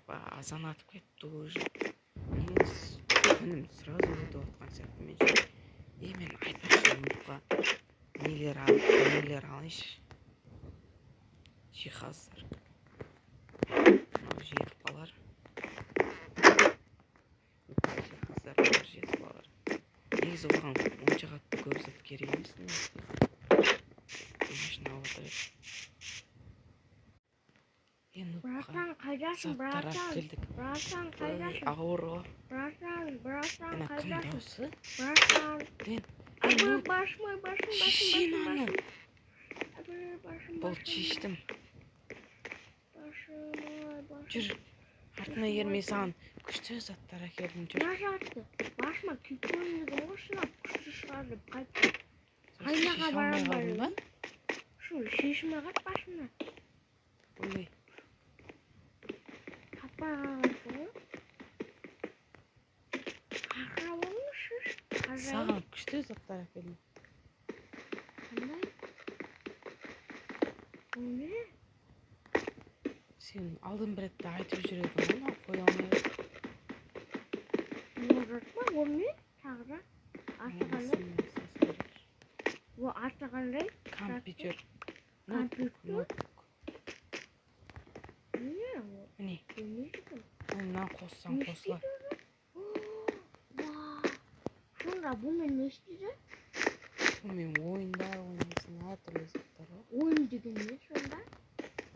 азан атып кетті уже. Күнім сразу өтіп отқан сияқты мен мен айтпақшы ұмытқа нелер алайыншы. Жиһаздар. Мынау жетіп қалар. Жиһаздар жетіп қалар. Негізі оған онша қатты көп зат керек емес. Машина алып отырайық. Братан, қайдасың, братан? Братан, қайдасың? Ауыр ғой. Братан, Кім қайдасың? даусы? Братан. Башым. Бұл шештім. Жүр. Артына ермей саған күшті заттар әкелдім, жүр. Братан, башыма күйкөнлігім осынап күшті шығарып қайтты. Қайнаға барам ба? Шу, шешіме қат башымна. Ой. Саған күшті заттар әкелдім. Қандай? Ол не? Сен алдын бір етті айтып жүредің, оны қой алмай. Не жатма? Ол не? Тағыда? Аты қандай? Ол аты қандай? Компьютер. Компьютер? Не ол? Міне. Онынан қоссаң қосылар. Сонда бұмен не істейді? Бұмен ойындар ойнайсың, әртүрлі заттар ғой. Ойын деген не сонда?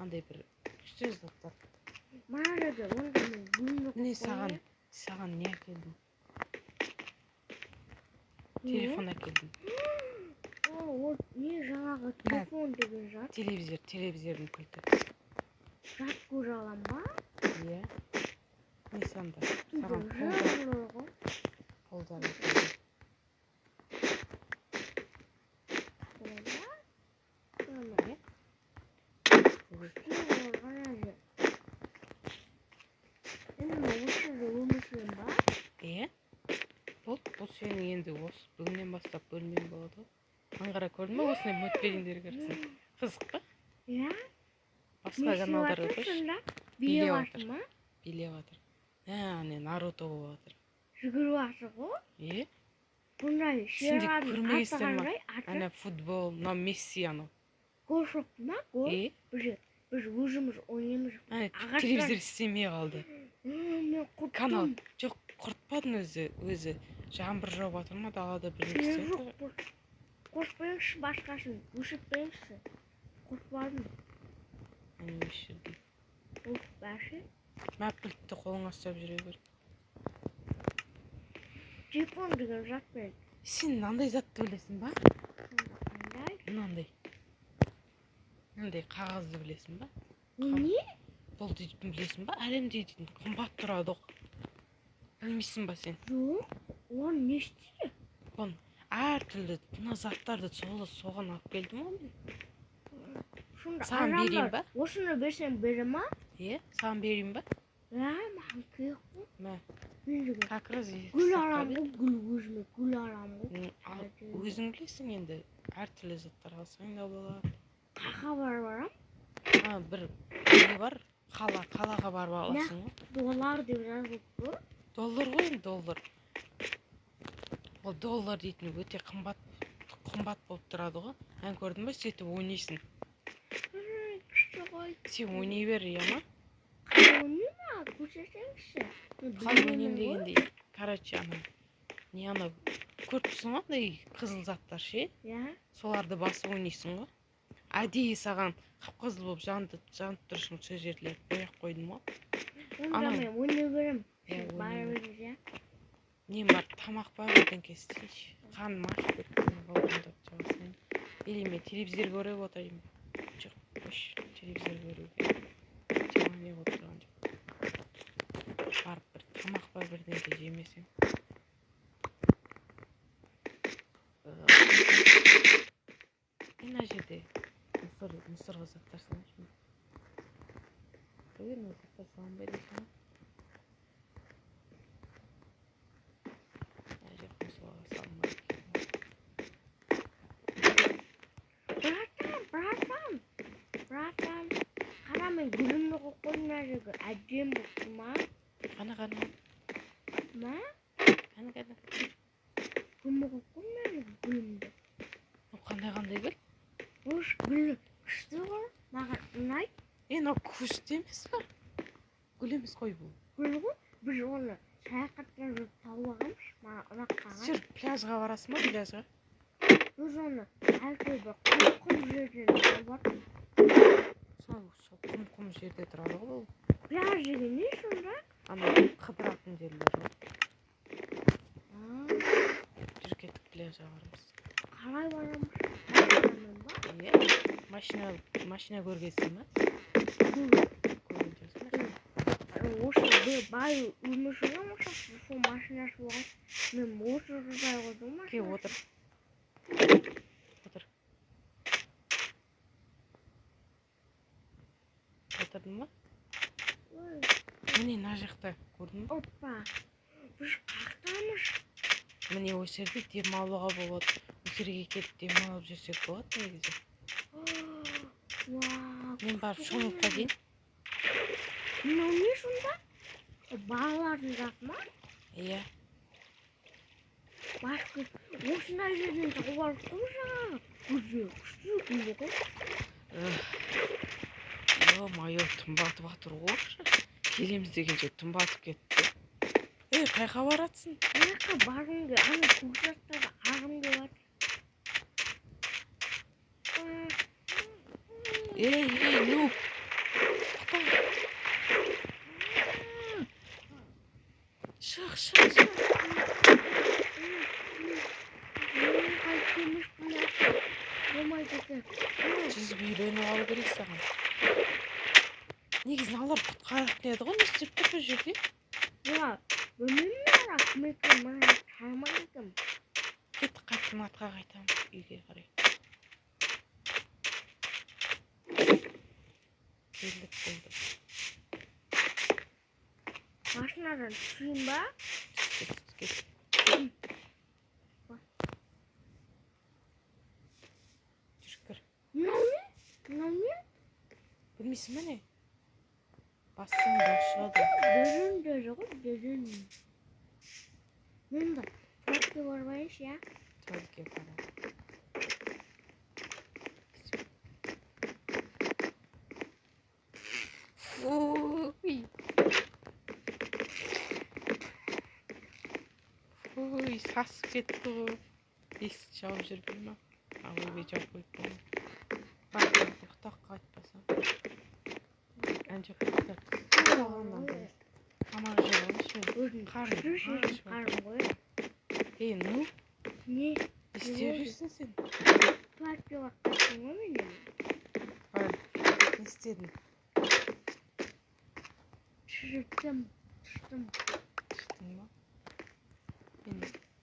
Андай бір күшті заттар. Мағарады, онда мен бұйымды Міне саған не әкелдім? Телефон әкелдім. Ол не жаңағы телефон деген жат? Телевизордың кілті. Жат көре алам ба? Иә. Не санда? Саған қолдар әкелдім. Бұл сенің енді осы бүгіннен бастап бөлмең болады. Аңғара көрдің бе осындай мультфильмдер көрсең? Қызық па? Иә. Басқа каналдарға қойшы. Билеп жатыр ма? Билеп жатыр. Не Наруто болып жатыр. Жүгіріп жатыр ғой? Е? Бұндай шерғардың аты қандай? Ана футбол, мынау Месси анау. Гол соқты ма? Гол? Біз өзіміз ойнаймыз. Телевизор істемей қалды. Мен құрттым. Канал. Жоқ, құртпадың өзі. Жаңбыр жауып жатыр ма далада білесің? Жоқ, қоспайыңызшы басқасын. Өшітпейіңізші. Құртпадым. Өшірдім. Бәші? Мәпілтті қолыңа ұстап жүре бер. Телефон деген зат берді. Сен мынандай затты білесің ба? Қандай? Мынандай қағазды білесің ба? Не? Бұл дейтін білесің ба? Әлемде дейтін қымбат тұрады. Білмейсің ба сен? Жоқ, оны не істейді? Бұны әртүрлі мына заттарды соған алып келдім ғой мен. Саған берейін ба? Осыны берсем бере ма? Саған берейін ба? Маған керек қой. Как раз гүл алам ғой, өзіме гүл алам ғой. Өзің білесің енді, әртүрлі заттар алсаң да болады. Қаға барам? Бір не бар, қалаға барып аласың ғой. Доллар деп жазылып тұр. Доллар ғой енді, доллар. Ол доллар дейтін өте қымбат болып тұрады ғой. Ән көрдің ба, сөйтіп ойнайсың. Күшті ғой. Сен ойнай бер, иә ма? Ойнайма, көрсетсеңші. Қалай ойнайын дегендей. Короче, ана көріп тұрсың ғой, андай қызыл заттар ше? Иә. Соларды басып ойнайсың ғой. Әдейі саған қып-қызыл болып жанып тұрышың сол жерлер бояп қойдым ғой. Онда мен ойнай берем. Барымыз, иә. Не бар, тамақ бар бірдеңке істейші. Қаным ашып кеткен балғындап жағасың. Или мен телевизор көріп отырайын. Жоқ, қош, телевизор көруге. Жаңа не отырған жоқ. Барып бір тамақ бар бірдеңке жемесең. Мына жерде мысырға заттар салайыншы. Наверное, заттар салынбай дейсің ғой. Братан, қара мен гүлімді қойып қойдым мына жерге. әдем болып ма? Қана. Ма? Қана. Гүлді қоймайды гүлімді. Қандай гүл? Ош гүлі күшті ғой. Маған ұнайды. Мынау күшті емес па? Гүл емес қой бұл. Гүл ғой. Біз оны саяхаттан жүріп тауып алғанбыз. Маған ұнап қалған. Сен пляжға барасың ба, пляжға? Біз оны әлгі бір құм жерден тауып алдық. Сол құм жерде тұрады ғой бұл. Пляж деген не сонда? Ана қыдыратын жерлер ғой. Жүр кеттік, пляжға барамыз. Қалай барамыз? Машинамен ба? Иә. Машина көргенсің ба? Көрген жоқсың ба? Осы бай өмір сүрген болса, сол машинасы болған. Мен осы жұрдай қойдым машина. Кел, отыр. Отырдың ба? Міне мына жақта, көрдің ба? Опа, біз қақтамыз. Міне осы жерде демалуға болады. Осы жерге келіп демалып жүрсек болады негізі. Мен барып шомылып қайтайын. Мынау не сонда? Балалардың заты ма? Иә. Басқа осындай жерден тауып алып қой жаңағы. Күзде күшті күнде ғой. Ё-моё, түн батып жатыр ғой. Келеміз дегенше түн батып кетті. Қайқа баратсың? Қайқа барғым келіп, ана көкжақтағы ағым келіп жатыр. Нуп. Шық. Қайтеміз бұлар. Болмайды екен. Жүзіп үйреніп алу керек саған. Негізін алар құтқаратын еді ғой, не істеп тұр бұл жерде? Бұлар, білмеймін ара, кім екен, мына танымайды екен. Кеттік, қайттым, атқа қайтамыз үйге қарай. Келдік болды. Машинадан түсейін ба? Кет. Жүркір. Мынау не? Білмейсің ба не? Басың болып шығады. Дөрін дөрі ғой, дөрін. Мен бар, туалетке барбайыншы, я? Туалетке бара. Ой, сасып кетті ғой. Есікті жауып жүрбей ма? Ойбай, жауып қойып қойма. Бақ, ұқтақ қайтпасам. Әнже ұқтақ. Тамақ жеп алайыншы. Қарым ғой. Ну? Не? Не істеп жүрсің сен? Туалетке бақтасың ғой менен. Не істедің? Түштім. Түштің ба? Мен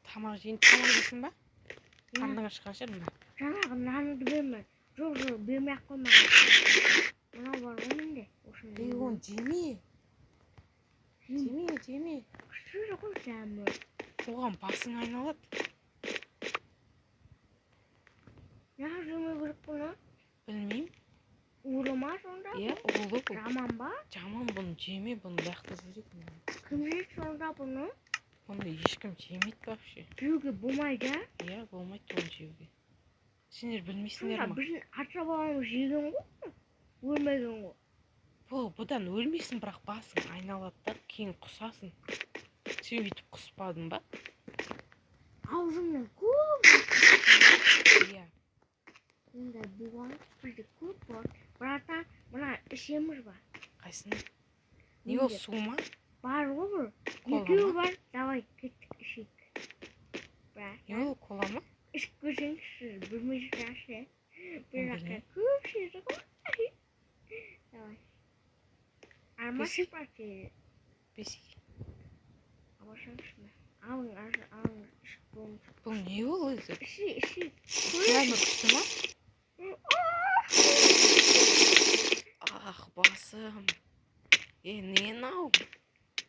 тамақ жейін, тамақ жейсің ба? Қандың ашқан шығар мына? Жаңағы нанды берме. Жоқ, бермей-ақ қоймаған. Мынау бар ғой менде. Оны жеме. Жеме. Күшті ғой жәмі. Оған басың айналады. Неғып жемей керек бұны? Білмеймін. Улы ма сонда? Иә, улы бұл. Жаман ба? Жаман, бұны жеме, бұны бақта жүрек. Кім жейді сонда бұны? Бұны ешкім жемейді вообще. Жеуге болмайды, а? Иә, болмайды оны жеуге. Сендер білмейсіңдер ма? Біздің ата бабамыз жеген ғой? Өлмеген ғой. Бұдан өлмейсің, бірақ басың айналады да, кейін құсасың. Сен бүйтіп құспадың ба? Аузымнан көп. Иә. Енді бұған бізде көп бар. Брата, мына ішеміз ба? Қайсыны? Не ол, су ма? Бар ғой бір. Кола Екеуі ма? бар. Давай, кеттік ішейік. Не ол, кола ма? Ішіп көрсеңізші, білмейсің. Мен Бірақ білмеймін. көп шеші ғой. Давай. Армашып ба сені? Бесік. Абашаңшы ма? Алың, ішіп болыңыз. Бұл не ол өзі? Іші. Кәмір күшті ма? Ах, басым. Нен ау?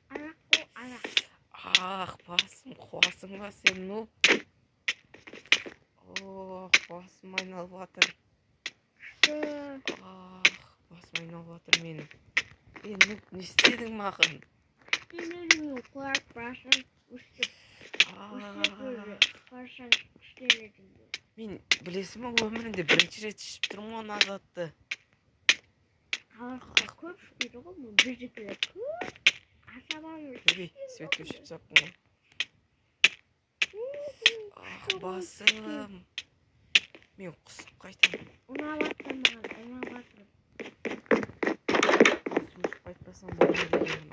Арақ қой, арақ. Ах, басым, қуасың ба сен, ну? Ох, басым айналып жатыр. Ах, басым айналып жатыр менің. Ne istedin mağın? İşlemelerini koyup bıraksan üstüp. Koyarsan işlemelerini. Мен білесің ба өмірінде бірінші рет ішіп тұрмын ғой Азатты. Қалаққа көп ішпейді ғой, бұл біздікілер көп. Асабаны Свет өшіп саппын ғой. Басым. Мен құсып қайтамын. Ұнаватыр маған, ұнаватыр. Өшіп қайтпасам болмайды екен.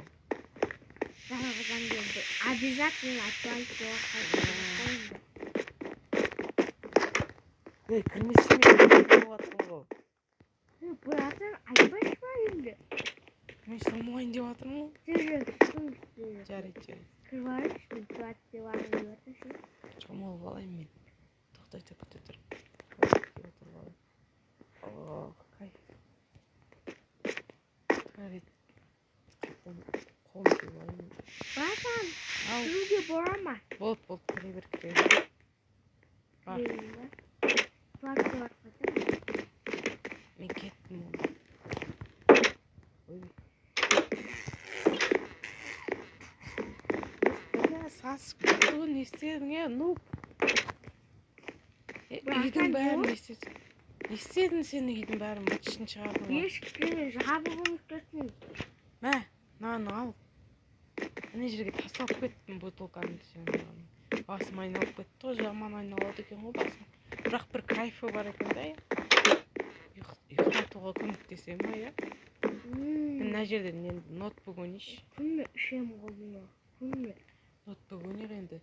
Жалғыздан келді. Обязательно туалетке қайтып. Кірмесең мен жатырмын ғой. Бұратыр айтпайсыз ба енді? Мен шылмайын деп жатырмын ғой. Жүрі. Жарайды. Кірварыш, мен туалетке барып жатырсың. Шамалып алайын мен. Тоқтай күте тұр. Кайф. Туалет. Қайтадан қол жуып алайын. Братан, жүруге барама. Болды, кіре бер. Бар. Туалетке барып қайтамын. Мен кеттім онда. Сасып кетті ғой, не істедің, нуп? Үйдің бәрін не істедің? Не істедің сен үйдің бәрін бытышын шығардың ғой? Ешкі жабық ұмытқасын. Мә, наны ал. Әне жерге тастап кеттім бутылканы. Басым айналып кетті ғой, жаман айналады екен ғой басым. Бірақ бір кайфы бар екен да, ұйықтатуға көмектесе ма, я? Мен мына жерден енді ноутбук ойнайыншы. Күнде ішем ғой бұны. Күнде. Ноутбук ойнайық енді.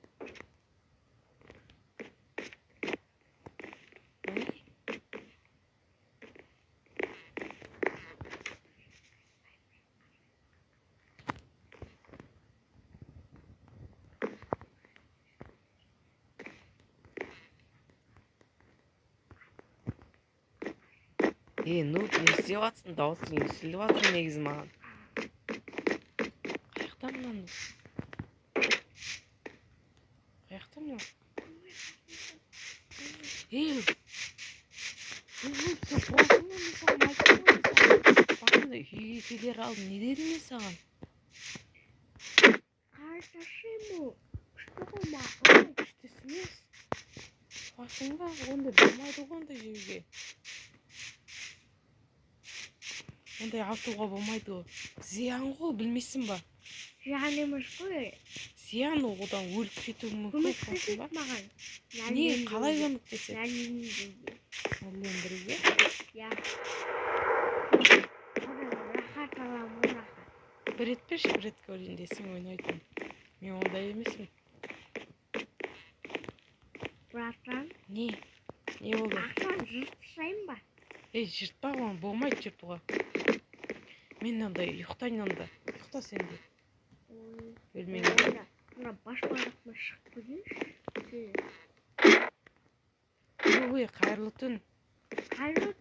Ну, не істеп жатсың, даусың естіліп жатыр негізі маған. Қаяқта мынаны? Қаяқта мынау? Сен қуасың ба мен саған айттым ғой мен саған? Басында үйге келер алдым, не дедім мен саған? Қарсашым ол. Күшті ғой мақұл. Күштісі емес. Қуасың ба? Ондай болмайды ғой ондай жеуге. Ондай атуға болмайды ғой. Зиян ғой, білмейсің ба? Зиян емес қой. Зиян одан өліп кетуі мүмкін. Көмектеседі маған. Не, қалай көмектеседі? Нәлендіруге. Нәлендіруге? Я. Рахат аламын, рахат. Bir рет берші, бір рет көрейін десең ойнайтын. Мен ондай емеспін. Братан. Не? Не болды? Ақтан жыртысайын ба? Жыртпа оны, болмайды жыртуға. Мен ондай ұйықтайын онда. Ұйықта сен де. Бөлмеңде. Мына баш барақпен шығып көрейінші. Ой, қайырлы түн. Қайырлы